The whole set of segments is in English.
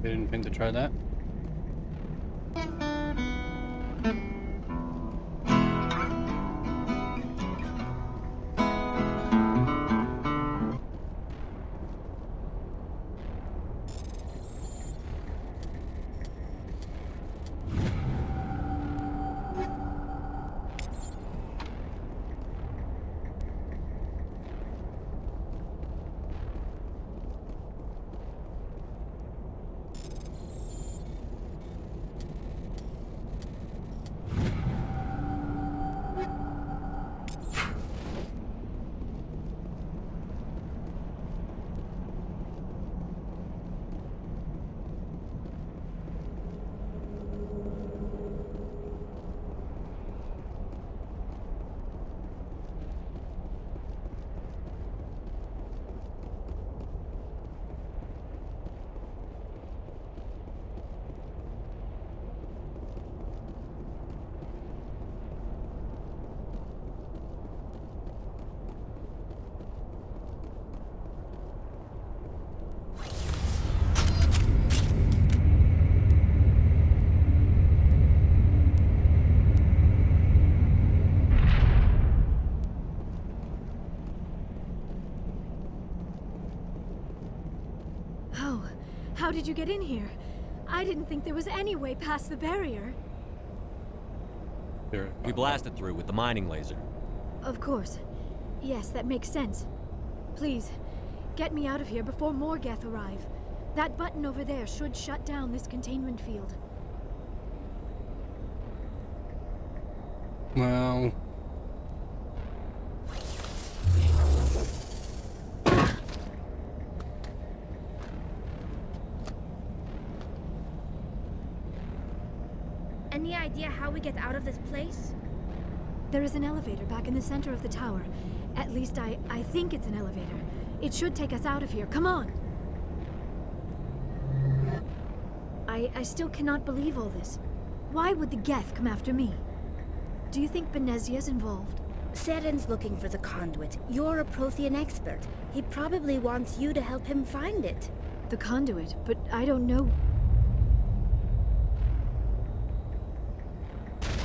Didn't think to try that. How did you get in here? I didn't think there was any way past the barrier. We blasted through with the mining laser. Of course. Yes, that makes sense. Please, get me out of here before more Geth arrive. That button over there should shut down this containment field. Well... Any idea how we get out of this place? There is an elevator back in the center of the tower. At least I think it's an elevator. It should take us out of here. Come on! I still cannot believe all this. Why would the Geth come after me? Do you think Benezia's involved? Seren's looking for the conduit. You're a Prothean expert. He probably wants you to help him find it. The conduit? But I don't know...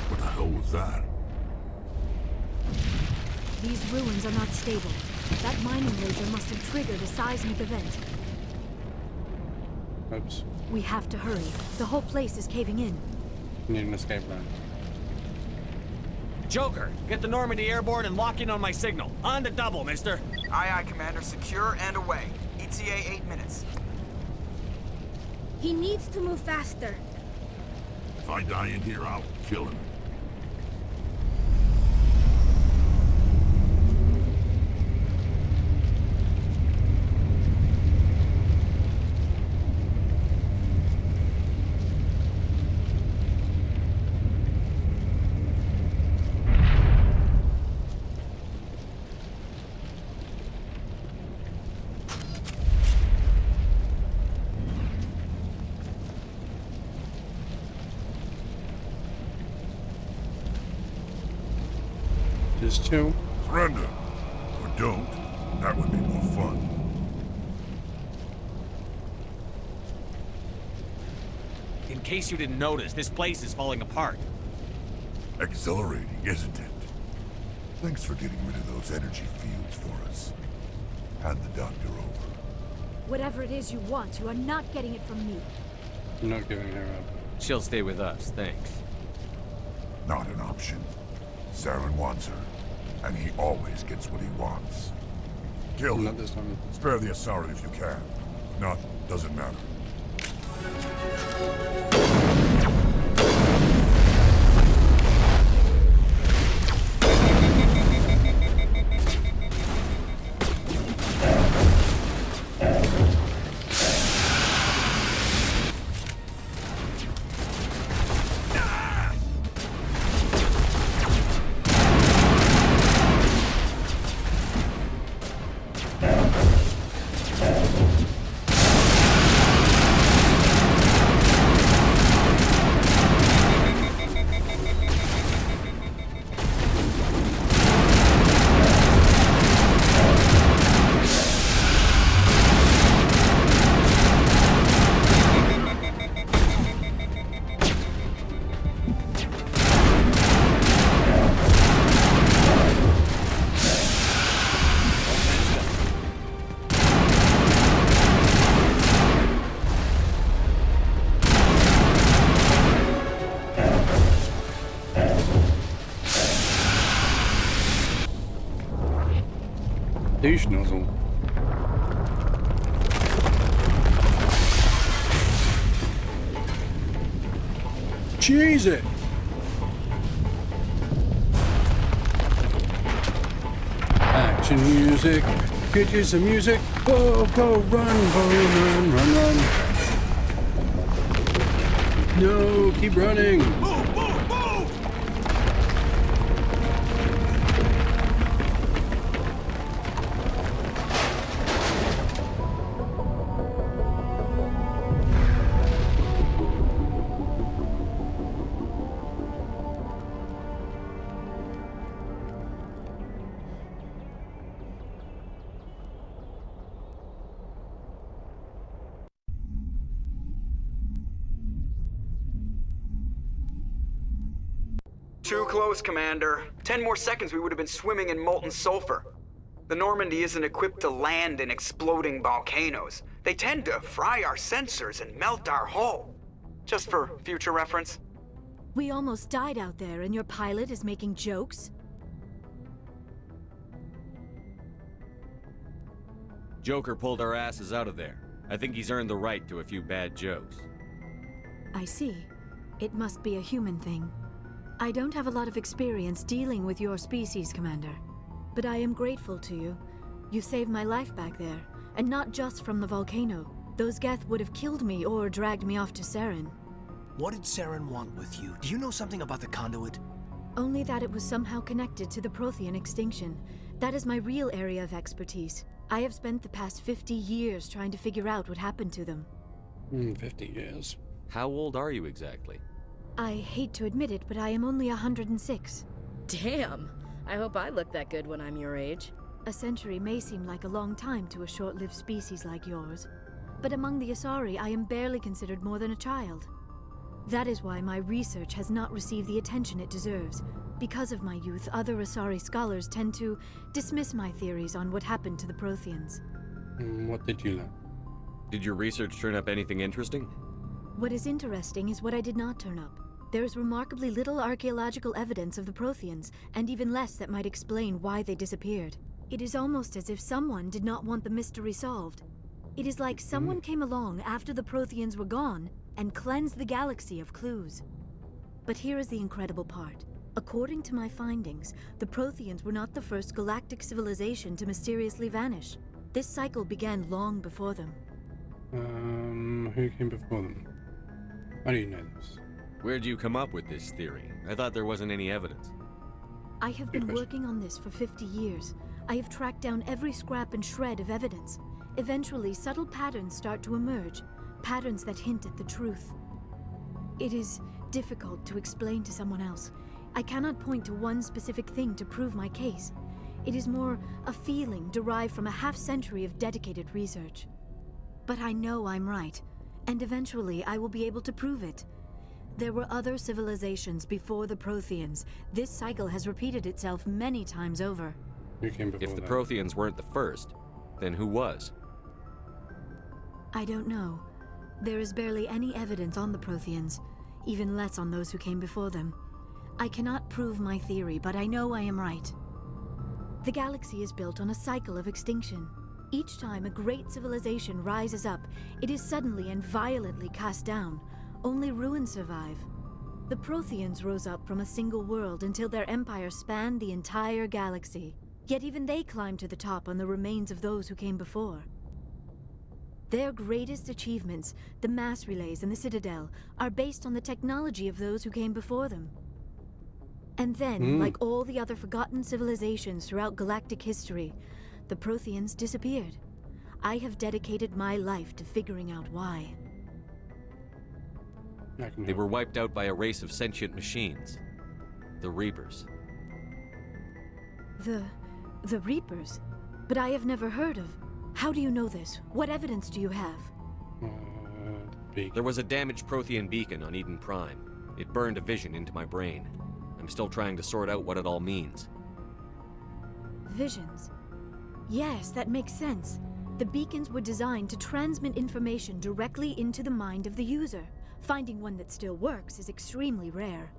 What the hell was that? These ruins are not stable. That mining laser must have triggered a seismic event. Oops. We have to hurry. The whole place is caving in. We need an escape plan. Joker, get the Normandy airborne and lock in on my signal. On the double, mister. Aye, aye, Commander. Secure and away. ETA 8 minutes. He needs to move faster. If I die in here, I'll kill him. Just two. Surrender. Or don't. That would be more fun. In case you didn't notice, this place is falling apart. Exhilarating, isn't it? Thanks for getting rid of those energy fields for us. Hand the doctor over. Whatever it is you want, you are not getting it from me. I'm not giving her up. She'll stay with us, thanks. Not an option. Saren wants her, and he always gets what he wants. Kill him. Not this time. Spare the Asari if you can. If not, doesn't matter. douche nozzle. Cheese it! Action music. Could use some music. Go, go, run, run. No, keep running. Move, move, move! Too close, Commander. 10 more seconds we would have been swimming in molten sulfur. The Normandy isn't equipped to land in exploding volcanoes. They tend to fry our sensors and melt our hull. Just for future reference. We almost died out there, and your pilot is making jokes? Joker pulled our asses out of there. I think he's earned the right to a few bad jokes. I see. It must be a human thing. I don't have a lot of experience dealing with your species, Commander. But I am grateful to you. You saved my life back there, and not just from the volcano. Those Geth would have killed me or dragged me off to Saren. What did Saren want with you? Do you know something about the conduit? Only that it was somehow connected to the Prothean extinction. That is my real area of expertise. I have spent the past 50 years trying to figure out what happened to them. 50 years. How old are you exactly? I hate to admit it, but I am only 106. Damn! I hope I look that good when I'm your age. A century may seem like a long time to a short-lived species like yours, but among the Asari, I am barely considered more than a child. That is why my research has not received the attention it deserves. Because of my youth, other Asari scholars tend to dismiss my theories on what happened to the Protheans. What did you learn? Did your research turn up anything interesting? What is interesting is what I did not turn up. There is remarkably little archaeological evidence of the Protheans, and even less that might explain why they disappeared. It is almost as if someone did not want the mystery solved. It is like someone came along after the Protheans were gone and cleansed the galaxy of clues. But here is the incredible part. According to my findings, the Protheans were not the first galactic civilization to mysteriously vanish. This cycle began long before them. Who came before them? How do you know this? Where'd you come up with this theory? I thought there wasn't any evidence. I have been working on this for 50 years. I have tracked down every scrap and shred of evidence. Eventually, subtle patterns start to emerge, patterns that hint at the truth. It is difficult to explain to someone else. I cannot point to one specific thing to prove my case. It is more a feeling derived from a half-century of dedicated research. But I know I'm right, and eventually I will be able to prove it. There were other civilizations before the Protheans. This cycle has repeated itself many times over. Who came before If the them? Protheans weren't the first, then who was? I don't know. There is barely any evidence on the Protheans, even less on those who came before them. I cannot prove my theory, but I know I am right. The galaxy is built on a cycle of extinction. Each time a great civilization rises up, it is suddenly and violently cast down. Only ruins survive. The Protheans rose up from a single world until their empire spanned the entire galaxy. Yet even they climbed to the top on the remains of those who came before. Their greatest achievements, the mass relays and the Citadel, are based on the technology of those who came before them. And then, like all the other forgotten civilizations throughout galactic history, the Protheans disappeared. I have dedicated my life to figuring out why. They were wiped out by a race of sentient machines. The Reapers. The Reapers? But I have never heard of. How do you know this? What evidence do you have? There was a damaged Prothean beacon on Eden Prime. It burned a vision into my brain. I'm still trying to sort out what it all means. Visions. Yes, that makes sense. The beacons were designed to transmit information directly into the mind of the user. Finding one that still works is extremely rare.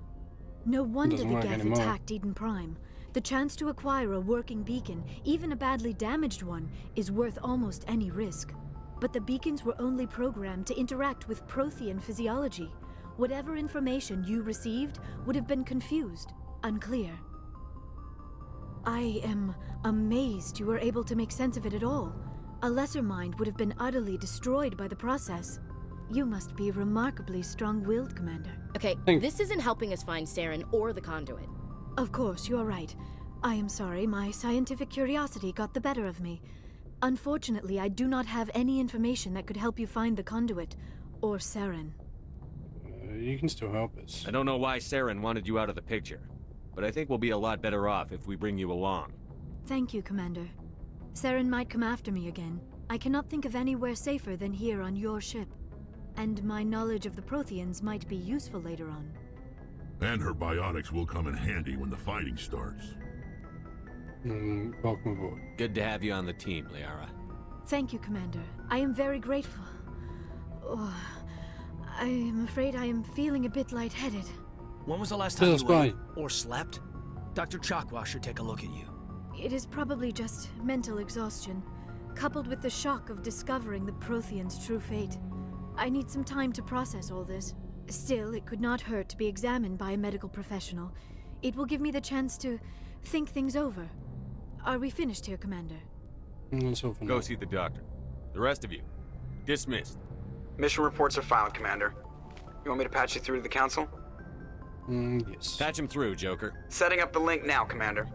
No wonder Doesn't the work Geth anymore. attacked Eden Prime. The chance to acquire a working beacon, even a badly damaged one, is worth almost any risk. But the beacons were only programmed to interact with Prothean physiology. Whatever information you received would have been confused, unclear. I am amazed you were able to make sense of it at all. A lesser mind would have been utterly destroyed by the process. You must be remarkably strong-willed, Commander. Okay, Thanks. this isn't helping us find Saren or the conduit. Of course, you're right. I am sorry, my scientific curiosity got the better of me. Unfortunately, I do not have any information that could help you find the conduit, or Saren. You can still help us. I don't know why Saren wanted you out of the picture, but I think we'll be a lot better off if we bring you along. Thank you, Commander. Saren might come after me again. I cannot think of anywhere safer than here on your ship. And my knowledge of the Protheans might be useful later on. And her biotics will come in handy when the fighting starts. Welcome aboard. Good to have you on the team, Liara. Thank you, Commander. I am very grateful. Oh, I am afraid I am feeling a bit lightheaded. When was the last time This you is fine. ate or slept? Dr. Chakwa should take a look at you. It is probably just mental exhaustion, coupled with the shock of discovering the Protheans' true fate. I need some time to process all this. Still, it could not hurt to be examined by a medical professional. It will give me the chance to think things over. Are we finished here, Commander? That's all for Go now. see the doctor. The rest of you, dismissed. Mission reports are filed, Commander. You want me to patch you through to the Council? Yes. Patch him through, Joker. Setting up the link now, Commander.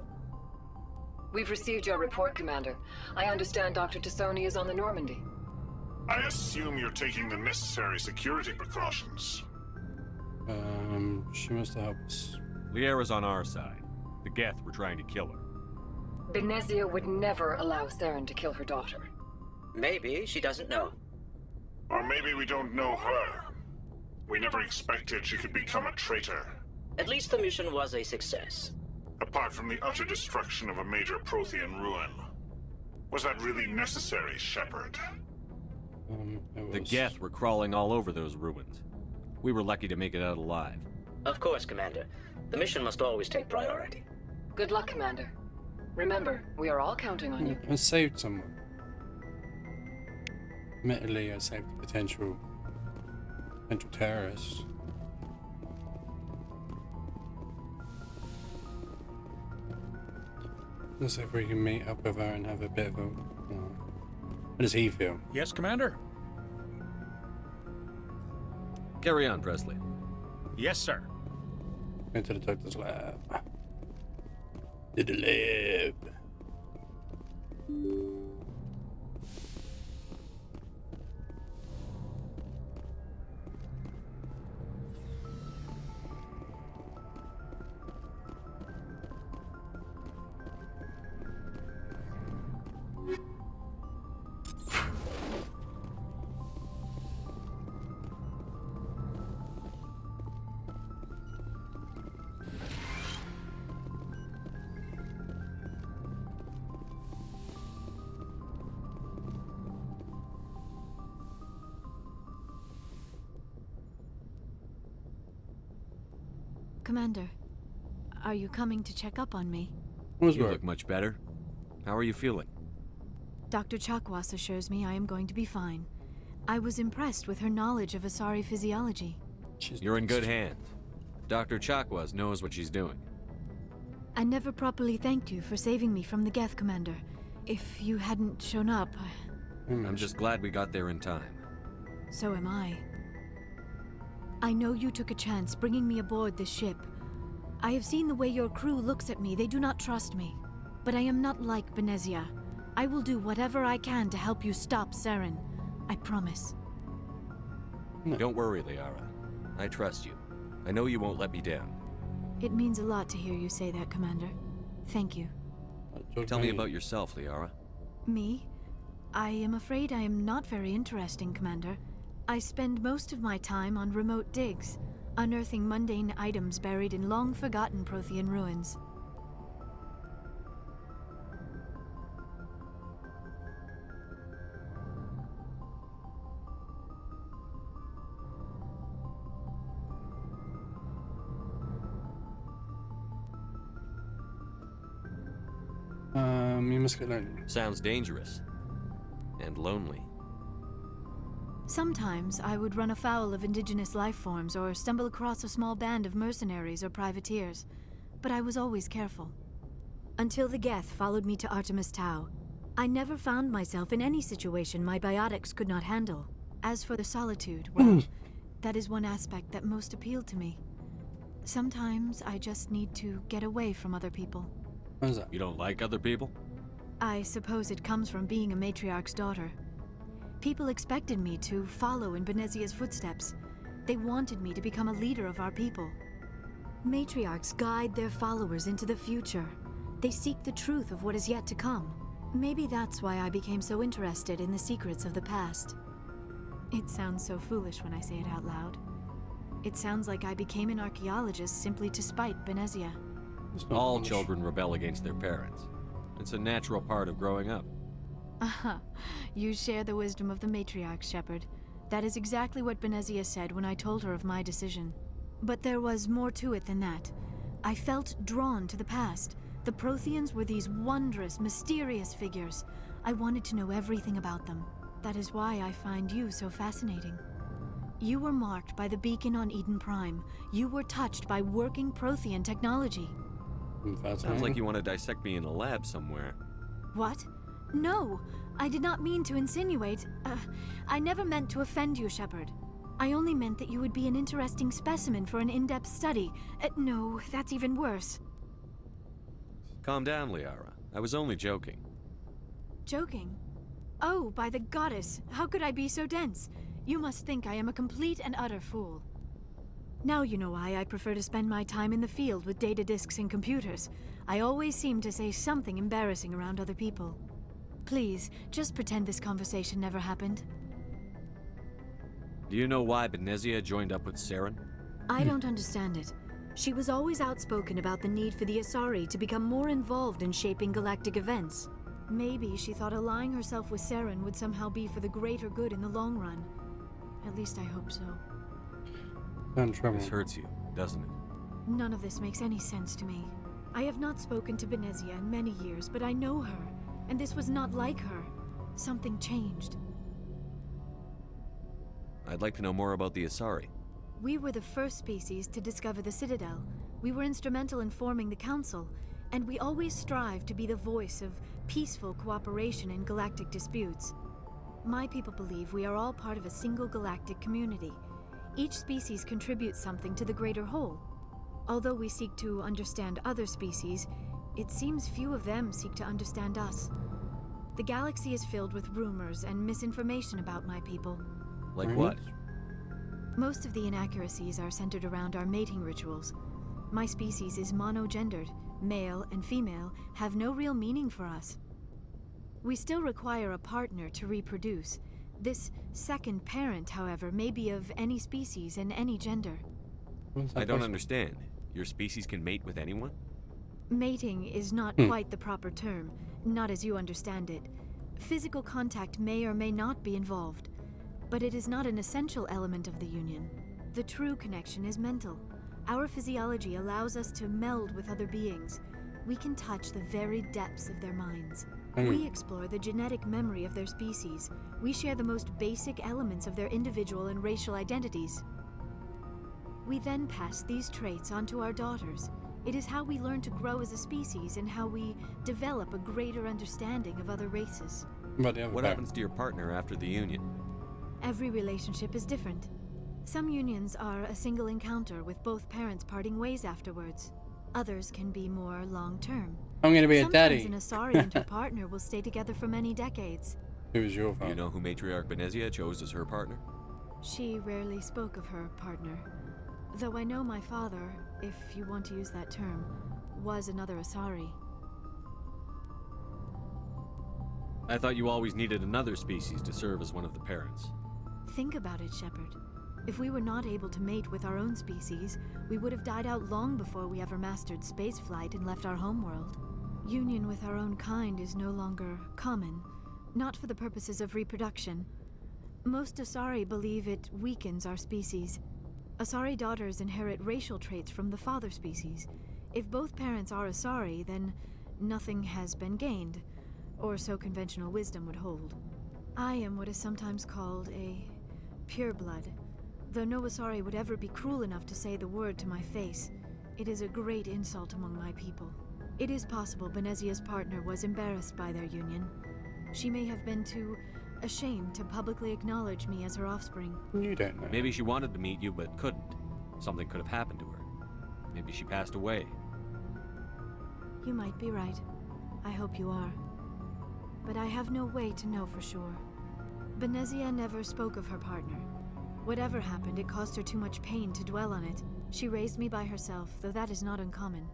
We've received your report, Commander. I understand Dr. T'soni is on the Normandy. I assume you're taking the necessary security precautions. She must help us. Liara's on our side. The Geth were trying to kill her. Benezia would never allow Saren to kill her daughter. Maybe she doesn't know. Or maybe we don't know her. We never expected she could become a traitor. At least the mission was a success. Apart from the utter destruction of a major Prothean ruin. Was that really necessary, Shepard? The Geth were crawling all over those ruins. We were lucky to make it out alive. Of course, Commander. The mission must always take priority. Good luck, Commander. Remember, we are all counting on you. I saved someone. Admittedly, I saved the potential terrorist. Let's see if we can meet up with her and have a bit of a... How does he feel? Yes, Commander? Carry on, Presley. Yes, sir. Go to the doctor's lab. To the lab. Commander, are you coming to check up on me? You look much better. How are you feeling? Dr. Chakwas assures me I am going to be fine. I was impressed with her knowledge of Asari physiology. You're in good hands. Dr. Chakwas knows what she's doing. I never properly thanked you for saving me from the Geth, Commander. If you hadn't shown up, I'm just glad we got there in time. So am I. I know you took a chance bringing me aboard this ship. I have seen the way your crew looks at me. They do not trust me. But I am not like Benezia. I will do whatever I can to help you stop Saren. I promise. Don't worry, Liara. I trust you. I know you won't let me down. It means a lot to hear you say that, Commander. Thank you. Tell me about yourself, Liara. Me? I am afraid I am not very interesting, Commander. I spend most of my time on remote digs, unearthing mundane items buried in long-forgotten Prothean ruins. Sounds dangerous. And lonely. Sometimes I would run afoul of indigenous life forms or stumble across a small band of mercenaries or privateers, but I was always careful. Until the Geth followed me to Artemis Tau, I never found myself in any situation my biotics could not handle. As for the solitude, well, that is one aspect that most appealed to me. Sometimes I just need to get away from other people. What is that? You don't like other people? I suppose it comes from being a matriarch's daughter. People expected me to follow in Benezia's footsteps. They wanted me to become a leader of our people. Matriarchs guide their followers into the future. They seek the truth of what is yet to come. Maybe that's why I became so interested in the secrets of the past. It sounds so foolish when I say it out loud. It sounds like I became an archaeologist simply to spite Benezia. All children rebel against their parents. It's a natural part of growing up. Aha, you share the wisdom of the matriarch, Shepard. That is exactly what Benezia said when I told her of my decision. But there was more to it than that. I felt drawn to the past. The Protheans were these wondrous, mysterious figures. I wanted to know everything about them. That is why I find you so fascinating. You were marked by the beacon on Eden Prime. You were touched by working Prothean technology. Sounds like you want to dissect me in a lab somewhere. What? No, I did not mean to insinuate. I never meant to offend you, Shepard. I only meant that you would be an interesting specimen for an in-depth study. No, that's even worse. Calm down, Liara. I was only joking. Joking? Oh, by the goddess, how could I be so dense? You must think I am a complete and utter fool. Now you know why I prefer to spend my time in the field with data disks and computers. I always seem to say something embarrassing around other people. Please, just pretend this conversation never happened. Do you know why Benezia joined up with Saren? I don't understand it. She was always outspoken about the need for the Asari to become more involved in shaping galactic events. Maybe she thought allying herself with Saren would somehow be for the greater good in the long run. At least I hope so. This hurts you, doesn't it? None of this makes any sense to me. I have not spoken to Benezia in many years, but I know her, and this was not like her. Something changed. I'd like to know more about the Asari. We were the first species to discover the Citadel. We were instrumental in forming the Council, and we always strive to be the voice of peaceful cooperation in galactic disputes. My people believe we are all part of a single galactic community. Each species contributes something to the greater whole. Although we seek to understand other species, it seems few of them seek to understand us. The galaxy is filled with rumors and misinformation about my people. Like what? Most of the inaccuracies are centered around our mating rituals. My species is monogendered. Male and female have no real meaning for us. We still require a partner to reproduce. This second parent, however, may be of any species and any gender. I don't understand. Your species can mate with anyone? Mating is not quite the proper term, not as you understand it. Physical contact may or may not be involved, but it is not an essential element of the union. The true connection is mental. Our physiology allows us to meld with other beings. We can touch the very depths of their minds. We explore the genetic memory of their species. We share the most basic elements of their individual and racial identities. We then pass these traits on to our daughters. It is how we learn to grow as a species and how we develop a greater understanding of other races. What happens to your partner after the union? Every relationship is different. Some unions are a single encounter with both parents parting ways afterwards. Others can be more long-term. I'm gonna be a daddy. Sometimes an Asari and her partner will stay together for many decades. It was your fault. You know who Matriarch Benezia chose as her partner? She rarely spoke of her partner. Though I know my father, if you want to use that term, was another Asari. I thought you always needed another species to serve as one of the parents. Think about it, Shepard. If we were not able to mate with our own species, we would have died out long before we ever mastered spaceflight and left our homeworld. Union with our own kind is no longer common, not for the purposes of reproduction. Most Asari believe it weakens our species. Asari daughters inherit racial traits from the father species. If both parents are Asari, then nothing has been gained. or so conventional wisdom would hold. I am what is sometimes called a pureblood. Though no Asari would ever be cruel enough to say the word to my face, it is a great insult among my people. It is possible Benezia's partner was embarrassed by their union. She may have been too ashamed to publicly acknowledge me as her offspring. You don't know. Maybe she wanted to meet you but couldn't. Something could have happened to her. Maybe she passed away. You might be right. I hope you are. But I have no way to know for sure. Benezia never spoke of her partner. Whatever happened, it caused her too much pain to dwell on it. She raised me by herself, though that is not uncommon.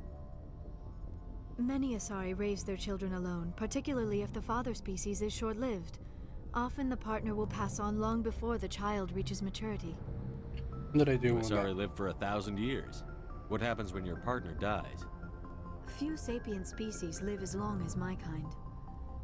Many Asari raise their children alone, particularly if the father species is short-lived. Often the partner will pass on long before the child reaches maturity. What did I do with Asari that? live for 1,000 years. What happens when your partner dies? Few sapient species live as long as my kind.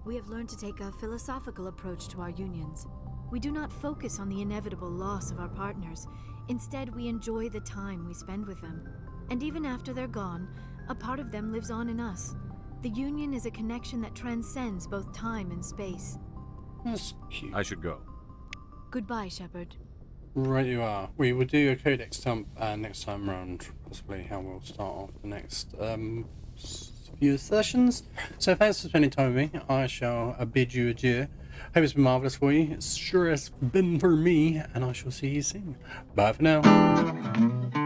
We have learned to take a philosophical approach to our unions. We do not focus on the inevitable loss of our partners. Instead, we enjoy the time we spend with them. And even after they're gone, a part of them lives on in us. The union is a connection that transcends both time and space. That's cute. I should go. Goodbye, Shepard. Right you are. We will do a codex dump next time round. Possibly how we'll start off the next few sessions. So thanks for spending time with me. I shall bid you adieu. Hope it's been marvellous for you. It sure has been for me. And I shall see you soon. Bye for now.